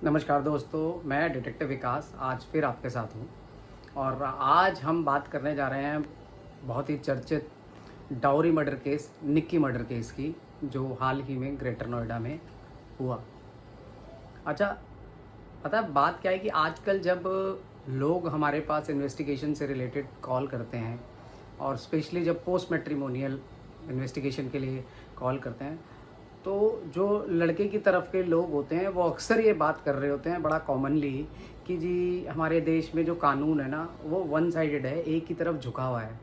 नमस्कार दोस्तों, मैं डिटेक्टिव विकास आज फिर आपके साथ हूँ। और आज हम बात करने जा रहे हैं बहुत ही चर्चित dowry murder case, Nikki murder case की, जो हाल ही में ग्रेटर नोएडा में हुआ। अच्छा, पता है बात क्या है कि आजकल जब लोग हमारे पास इन्वेस्टिगेशन से रिलेटेड कॉल करते हैं और स्पेशली जब पोस्ट मैट्रिमोनियल इन्वेस्टिगेशन के लिए कॉल करते हैं, तो जो लड़के की तरफ के लोग होते हैं वो अक्सर ये बात कर रहे होते हैं बड़ा कॉमनली कि जी हमारे देश में जो कानून है ना वो वन साइडेड है, एक की तरफ झुका हुआ है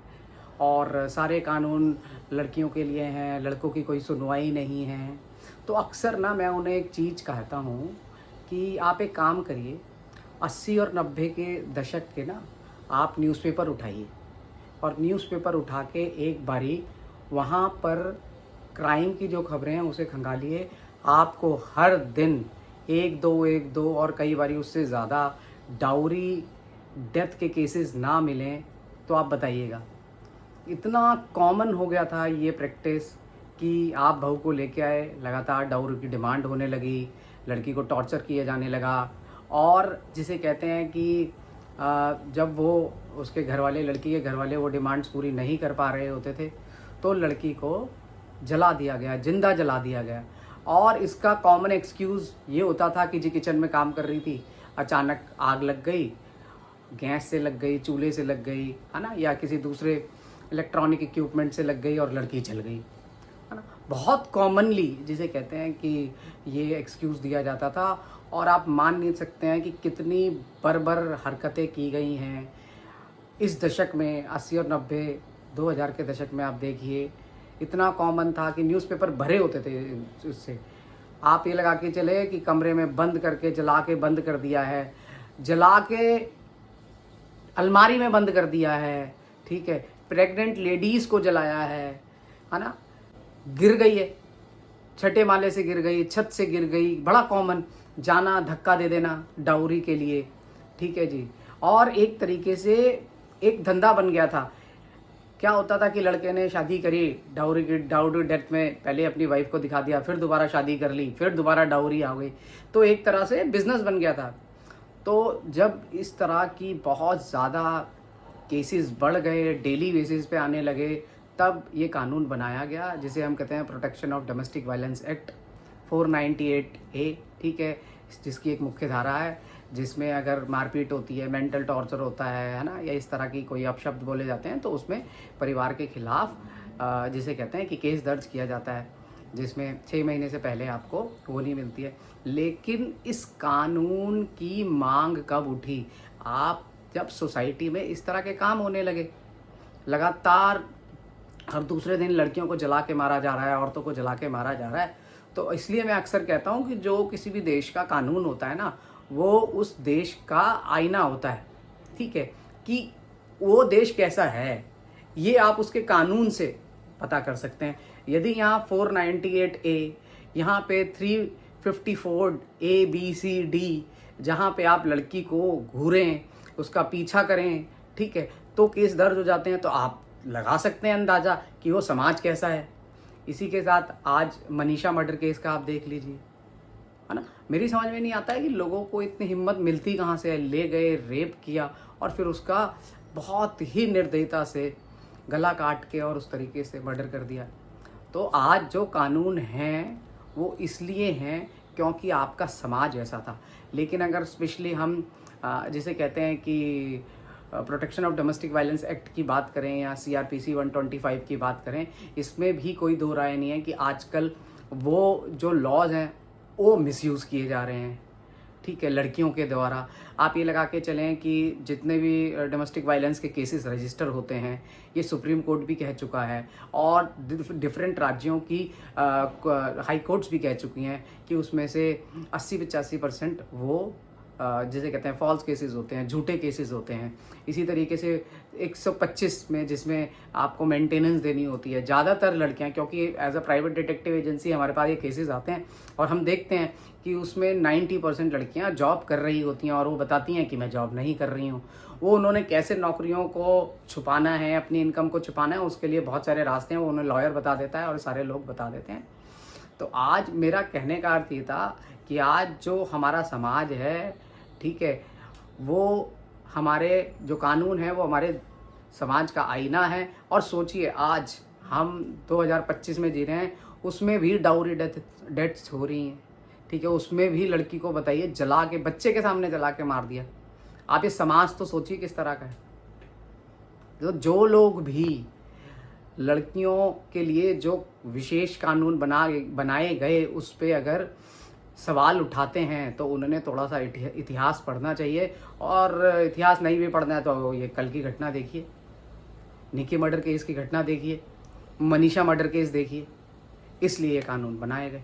और सारे कानून लड़कियों के लिए हैं, लड़कों की कोई सुनवाई नहीं है। तो अक्सर ना मैं उन्हें एक चीज़ कहता हूँ कि आप एक काम करिए, 80 और 90 के दशक के ना आप न्यूज़पेपर उठाइए और न्यूज़पेपर उठा के एक बारी वहाँ पर क्राइम की जो खबरें हैं उसे खंगालिए। आपको हर दिन एक दो और कई बारी उससे ज़्यादा डाउरी डेथ के केसेस ना मिलें तो आप बताइएगा। इतना कॉमन हो गया था ये प्रैक्टिस कि आप बहू को लेके आए, लगातार डाउरी की डिमांड होने लगी, लड़की को टॉर्चर किया जाने लगा। और जिसे कहते हैं कि जब वो उसके घर वाले, लड़की के घर वाले वो डिमांड्स पूरी नहीं कर पा रहे होते थे तो लड़की को जला दिया गया, जिंदा जला दिया गया। और इसका कॉमन एक्सक्यूज़ ये होता था कि जी किचन में काम कर रही थी, अचानक आग लग गई, गैस से लग गई, चूल्हे से लग गई, है ना, या किसी दूसरे इलेक्ट्रॉनिक इक्विपमेंट से लग गई और लड़की जल गई, है ना। बहुत कॉमनली जिसे कहते हैं कि ये एक्सक्यूज़ दिया जाता था। और आप मान नहीं सकते हैं कि कितनी बर्बर हरकतें की गई हैं इस दशक में। 80 और 90, 2000 के दशक में आप देखिए, इतना कॉमन था कि न्यूज़पेपर भरे होते थे उससे। आप ये लगा के चले कि कमरे में बंद करके, जला के बंद कर दिया है, जला के अलमारी में बंद कर दिया है, ठीक है, प्रेग्नेंट लेडीज़ को जलाया है ना, गिर गई है, छठे माले से गिर गई, छत से गिर गई, बड़ा कॉमन, जाना धक्का दे देना डाउरी के लिए, ठीक है जी। और एक तरीके से एक धंधा बन गया था। क्या होता था कि लड़के ने शादी करी, डाउरी डेथ में पहले अपनी वाइफ को दिखा दिया, फिर दोबारा शादी कर ली, फिर दोबारा डाउरी आ गई, तो एक तरह से बिजनेस बन गया था। तो जब इस तरह की बहुत ज़्यादा केसेस बढ़ गए, डेली बेसिस पे आने लगे, तब ये कानून बनाया गया जिसे हम कहते हैं protection of domestic violence act 498A, ठीक है, जिसकी एक मुख्य धारा है जिसमें अगर मारपीट होती है, मेंटल टॉर्चर होता है ना, या इस तरह की कोई अपशब्द बोले जाते हैं तो उसमें परिवार के खिलाफ जिसे कहते हैं कि केस दर्ज किया जाता है, जिसमें 6 महीने से पहले आपको वो नहीं मिलती है। लेकिन इस कानून की मांग कब उठी? आप जब सोसाइटी में इस तरह के काम होने लगे, लगातार हर दूसरे दिन लड़कियों को जला के मारा जा रहा है, औरतों को जला के मारा जा रहा है, तो इसलिए मैं अक्सर कहता हूँ कि जो किसी भी देश का कानून होता है ना, वो उस देश का आईना होता है, ठीक है, कि वो देश कैसा है ये आप उसके कानून से पता कर सकते हैं। यदि यहाँ 498A, यहाँ पे 354ABCD, जहाँ पे आप लड़की को घूरें, उसका पीछा करें, ठीक है, तो केस दर्ज हो जाते हैं। तो आप लगा सकते हैं अंदाज़ा कि वो समाज कैसा है। इसी के साथ आज मनीषा मर्डर केस का आप देख लीजिए, है ना। मेरी समझ में नहीं आता है कि लोगों को इतनी हिम्मत मिलती कहाँ से है। ले गए, रेप किया और फिर उसका बहुत ही निर्दयता से गला काट के और उस तरीके से मर्डर कर दिया। तो आज जो कानून हैं वो इसलिए हैं क्योंकि आपका समाज ऐसा था। लेकिन अगर स्पेशली हम जिसे कहते हैं कि protection of domestic violence act की बात करें या CRPC 125 की बात करें, इसमें भी कोई दो राय नहीं है कि आजकल वो जो लॉज हैं वो मिसयूज़ किए जा रहे हैं, ठीक है, लड़कियों के द्वारा। आप ये लगा के चलें कि जितने भी डोमेस्टिक वायलेंस के केसेस रजिस्टर होते हैं, ये सुप्रीम कोर्ट भी कह चुका है और डिफरेंट राज्यों की हाई कोर्ट्स भी कह चुकी हैं कि उसमें से 80-85% वो जिसे कहते हैं फॉल्स केसेस होते हैं, झूठे केसेस होते हैं। इसी तरीके से 125 में जिसमें आपको मेंटेनेंस देनी होती है, ज़्यादातर लड़कियां, क्योंकि as a private detective agency हमारे पास ये केसेस आते हैं और हम देखते हैं कि उसमें 90% लड़कियां जॉब कर रही होती हैं और वो बताती हैं कि मैं जॉब नहीं कर रही हूँ। वो उन्होंने कैसे नौकरियों को छुपाना है, अपनी इनकम को छुपाना है, उसके लिए बहुत सारे रास्ते हैं, वो उन्हें लॉयर बता देता है और सारे लोग बता देते हैं। तो आज मेरा कहने का अर्थ ये था कि आज जो हमारा समाज है, ठीक है, वो हमारे जो कानून है वो हमारे समाज का आईना है। और सोचिए आज हम 2025 में जी रहे हैं, उसमें भी डाउरी डेथ्स हो रही हैं, ठीक है, उसमें भी लड़की को बताइए जला के, बच्चे के सामने जला के मार दिया। आप ये समाज तो सोचिए किस तरह का है। तो जो लोग भी लड़कियों के लिए जो विशेष कानून बनाए गए उस पर अगर सवाल उठाते हैं तो उन्होंने थोड़ा सा इतिहास पढ़ना चाहिए। और इतिहास नहीं भी पढ़ना है तो ये कल की घटना देखिए, निकी मर्डर केस की घटना देखिए, मनीषा मर्डर केस देखिए, इसलिए ये कानून बनाए गए।